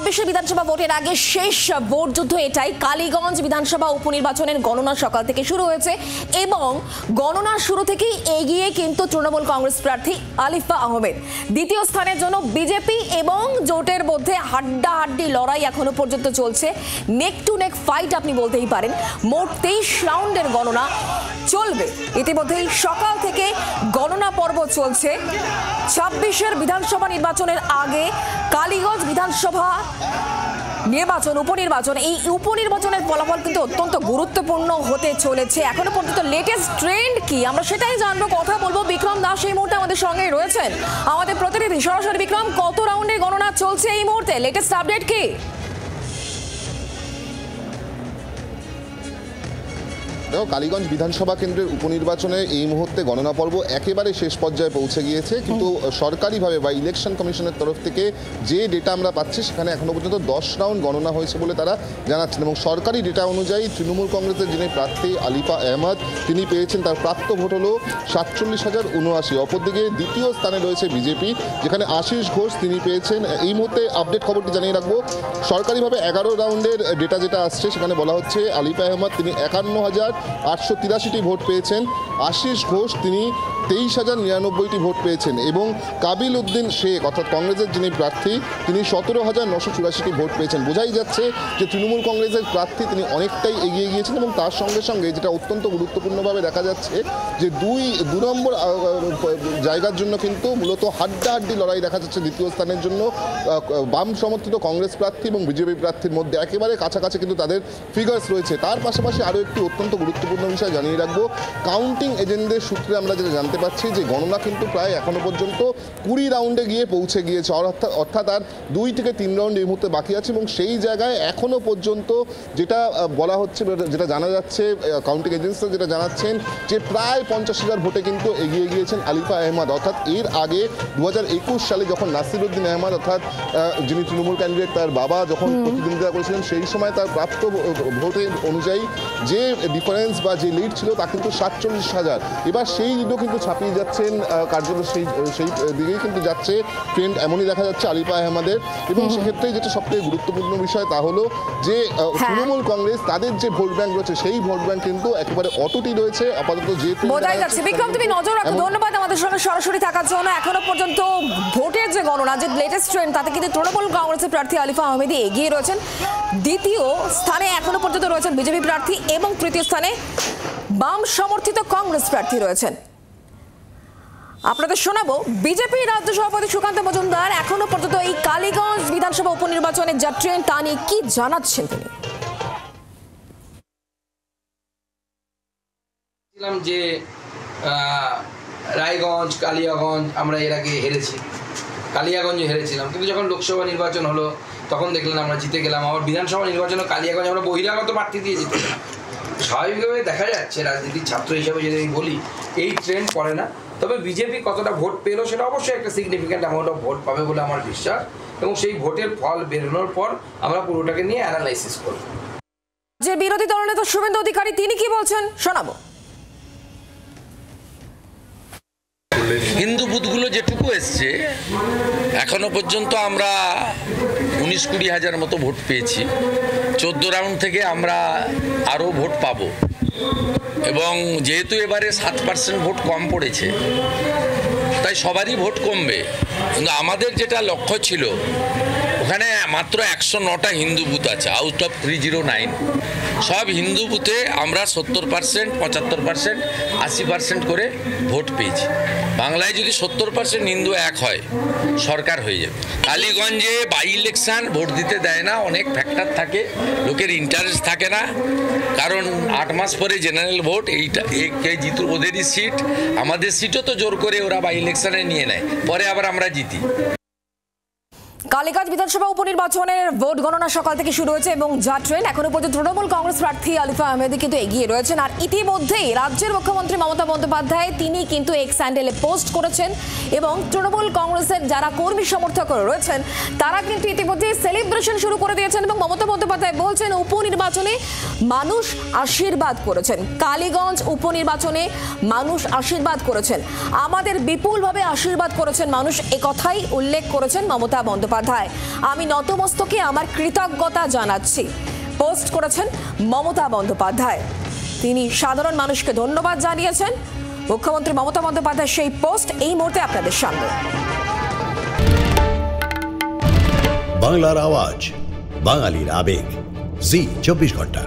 26 বিধানসভা ভোটের আগে শেষ ভোট যুদ্ধ এটাই। কালীগঞ্জ বিধানসভা উপনির্বাচনের গণনা সকাল থেকে শুরু হয়েছে এবং গণনার শুরু থেকেই এগিয়ে কিন্তু তৃণমূল কংগ্রেস প্রার্থী আলিফা আহমেদ। দ্বিতীয় স্থানের জন্য বিজেপি এবং জোটের মধ্যে হাড্ডাহাড্ডি লড়াই এখনো পর্যন্ত চলছে। নেক টু নেক ফাইট আপনি বলতেই পারেন। মোট 23 রাউন্ডের গণনা চলবে। ইতিমধ্যেই সকাল থেকে গণনা পর্ব চলছে। 26 বিধানসভা নির্বাচনের আগে কালীগঞ্জ বিধানসভা নির্বাচন উপনির্বাচন, এই উপনির্বাচনের ফলাফল কিন্তু অত্যন্ত গুরুত্বপূর্ণ হতে চলেছে। এখনো পর্যন্ত লেটেস্ট ট্রেন্ড কি আমরা সেটাই জানবো, কথা বলবো। বিক্রম দাস এই মুহূর্তে আমাদের সঙ্গে রয়েছেন, আমাদের প্রতিনিধি। সরাসরি বিক্রম, কত রাউন্ডের গণনা চলছে এই মুহূর্তে, লেটেস্ট আপডেট কি? দেখো, কালীগঞ্জ বিধানসভা কেন্দ্রের উপনির্বাচনে এই মুহূর্তে গণনা পর্ব একেবারে শেষ পর্যায়ে পৌঁছে গিয়েছে, কিন্তু সরকারিভাবে বা ইলেকশন কমিশনের তরফ থেকে যে ডেটা আমরা পাচ্ছি সেখানে এখনো পর্যন্ত 10 রাউন্ড গণনা হয়েছে বলে তারা জানাচ্ছেন। এবং সরকারি ডেটা অনুযায়ী তৃণমূল কংগ্রেসের যিনি প্রার্থী আলিফা আহমেদ, তিনি পেয়েছেন, তার প্রাপ্ত ভোট হলো 47,079। অপরদিকে দ্বিতীয় স্থানে রয়েছে বিজেপি, যেখানে আশিস ঘোষ তিনি পেয়েছেন, এই মুহূর্তে আপডেট খবরটি জানিয়ে রাখবো, সরকারিভাবে 11 রাউন্ডের ডেটা যেটা আসছে সেখানে বলা হচ্ছে আলিফা আহমেদ তিনি 51,883টি ভোট পেয়েছেন। আশিস ঘোষ তিনি 23,099টি ভোট পেয়েছেন এবং কাবিল উদ্দিন শেখ অর্থাৎ কংগ্রেসের যিনি প্রার্থী তিনি 17,984টি ভোট পেয়েছেন। বোঝাই যাচ্ছে যে তৃণমূল কংগ্রেসের প্রার্থী তিনি অনেকটাই এগিয়ে গিয়েছেন। এবং তার সঙ্গে সঙ্গে যেটা অত্যন্ত গুরুত্বপূর্ণভাবে দেখা যাচ্ছে যে দু নম্বর জায়গার জন্য কিন্তু মূলত হাড্ডাহাড্ডি লড়াই দেখা যাচ্ছে দ্বিতীয় স্থানের জন্য বাম সমর্থিত কংগ্রেস প্রার্থী এবং বিজেপি প্রার্থীর মধ্যে একেবারে কাছাকাছি কিন্তু তাদের ফিগার্স রয়েছে। তার পাশাপাশি আরও একটি অত্যন্ত গুরুত্বপূর্ণ বিষয় জানিয়ে রাখবো, কাউন্টিং এজেন্টদের সূত্রে আমরা যেটা জানতে পাচ্ছি যে গণনা কিন্তু প্রায় এখনো পর্যন্ত 20 রাউন্ডে গিয়ে পৌঁছে গিয়েছে, অর্থাৎ আর 2 থেকে 3 রাউন্ড এই মুহূর্তে বাকি আছে। এবং সেই জায়গায় এখনো পর্যন্ত যেটা বলা হচ্ছে, যেটা জানা যাচ্ছে, কাউন্টিং এজেন্টসরা যেটা জানাচ্ছেন যে প্রায় 50,000 ভোটে কিন্তু এগিয়ে গিয়েছেন আলিফা আহমেদ। অর্থাৎ এর আগে 2021 সালে যখন নাসিরউদ্দিন আহমেদ অর্থাৎ যিনি তৃণমূল ক্যান্ডিডেট তার বাবা যখন প্রতিদ্বন্দ্বিতা করেছিলেন, সেই সময় তার প্রাপ্ত ভোটের অনুযায়ী যে ডিফারেন্স বা যে লিড ছিল তা কিন্তু 47,000। এবার সেই লিডও কিন্তু ছাপিয়ে যাচ্ছেন, কার্যত সেই দিকেই কিন্তু যাচ্ছে ট্রেন্ড, এমনই দেখা যাচ্ছে আলিফা আহমেদের। এবং সেক্ষেত্রে যেটা সবথেকে গুরুত্বপূর্ণ বিষয় তা হলো যে তৃণমূল কংগ্রেস তাদের যে ভোট ব্যাংক রয়েছে সেই ভোট ব্যাংক কিন্তু একেবারে অটুটি রয়েছে আপাতত। যে বোঝাই যাচ্ছে। বিক্রম, তুমি নজর রাখো। ধন্যবাদ আমাদের সঙ্গে সরাসরি থাকার জন্য। এখনো পর্যন্ত ভোটের যে গণনা, যে লেটেস্ট ট্রেন্ড, তাতে কিন্তু তৃণমূল কংগ্রেসের প্রার্থী আলিফা আহমেদই এগিয়ে রয়েছেন। দ্বিতীয় স্থানে এখনো পর্যন্ত রয়েছেন বিজেপি প্রার্থী এবং তৃতীয় স্থানে বাম সমর্থিত কংগ্রেস প্রার্থী রয়েছেন। আপনাদের শোনাবো বিজেপি রাজ্য সভাপতি সুকান্ত মজুমদার এখনো পর্যন্ত এই কালীগঞ্জ বিধানসভা উপনির্বাচনের যা ট্রেন্ড তা নিয়ে কি জানাচ্ছেন তিনি। যে রায়গঞ্জ, কালিয়াগঞ্জ আমরা এর আগে হেরেছি, কালিয়াগঞ্জে হেরেছিলাম, কিন্তু যখন লোকসভা নির্বাচন হলো তখন দেখলেন আমরা জিতে গেলাম। আবার বিধানসভা নির্বাচনে কালিয়াগঞ্জ আমরা বহিরাগত প্রার্থী দিয়ে জিতে গেলাম। স্বাভাবিকভাবে দেখা যাচ্ছে, রাজনীতির ছাত্র হিসাবে যদি আমি বলি, এই ট্রেন্ড পড়ে না। তবে বিজেপি কতটা ভোট পেলো সেটা অবশ্যই একটা সিগনিফিক্যান্ট অ্যামাউন্ট অফ ভোট পাবে বলে আমার বিশ্বাস, এবং সেই ভোটের ফল বেরোনোর পর আমরা পুরোটাকে নিয়ে অ্যানালাইসিস করব। যে বিরোধী দলনেতা শুভেন্দু অধিকারী তিনি কি বলছেন শোনাবো। হিন্দু বুথগুলো যেটুকু এসছে এখনো পর্যন্ত আমরা 19-20 হাজার মতো ভোট পেয়েছি। 14 রাউন্ড থেকে আমরা আরও ভোট পাবো, এবং যেহেতু এবারে 7% ভোট কম পড়েছে তাই সবারই ভোট কমবে। কিন্তু আমাদের যেটা লক্ষ্য ছিল, ওখানে মাত্র 109টা হিন্দু বুথ আছে আউট অফ 309। সব হিন্দু বুথে আমরা 70%, 75%, 80% করে ভোট পেয়েছি। বাংলায় যদি 70% হিন্দু এক হয় সরকার হয়ে যাবে। কালীগঞ্জে বাই ইলেকশন ভোট দিতে দেয় না, অনেক ফ্যাক্টর থাকে, লোকের ইন্টারেস্ট থাকে না, কারণ 8 মাস পরে জেনারেল ভোট, এইটা জিতু ওদেরই সিট, আমাদের সিটও তো জোর করে ওরা বাই ইলেকশনে নিয়ে নেয়, পরে আবার আমরা জিতি। কালীগঞ্জ বিধানসভা উপনির্বাচনের ভোট গণনা সকাল থেকে শুরু হয়েছে এবং যা ট্রেন্ড এখনো পর্যন্ত তৃণমূল কংগ্রেস প্রার্থী আলিফা আহমেদ কিন্তু এগিয়ে রয়েছেন। আর ইতিমধ্যেই রাজ্যের মুখ্যমন্ত্রী মমতা বন্দ্যোপাধ্যায় তিনি কিন্তু এক্স হ্যান্ডেলে পোস্ট করেছেন এবং তৃণমূল কংগ্রেসের যারা কর্মী সমর্থক রয়েছেন তারা কিন্তু ইতিমধ্যে সেলিব্রেশন সেলিব্রেশন শুরু করে দিয়েছেন এবং মমতা বন্দ্যোপাধ্যায় বলছেন উপনির্বাচনে মানুষ আশীর্বাদ করেছেন, কালীগঞ্জ উপনির্বাচনে মানুষ আশীর্বাদ করেছেন, আমাদের বিপুলভাবে আশীর্বাদ করেছেন মানুষ, একথাই উল্লেখ করেছেন মমতা বন্দ্যোপাধ্যায়। আমি নতমস্তকে আমার কৃতজ্ঞতা জানাচ্ছি পোস্ট করেছেন মমতা বন্দ্যোপাধ্যায়। তিনি সাধারণ মানুষকে ধন্যবাদ জানিয়েছেন। মুখ্যমন্ত্রী মমতা বন্দ্যোপাধ্যায় সেই পোস্ট এই মুহূর্তে আপনাদের সামনে। বাংলার আওয়াজ, বাঙালির আবেগ, জি 24 ঘন্টা।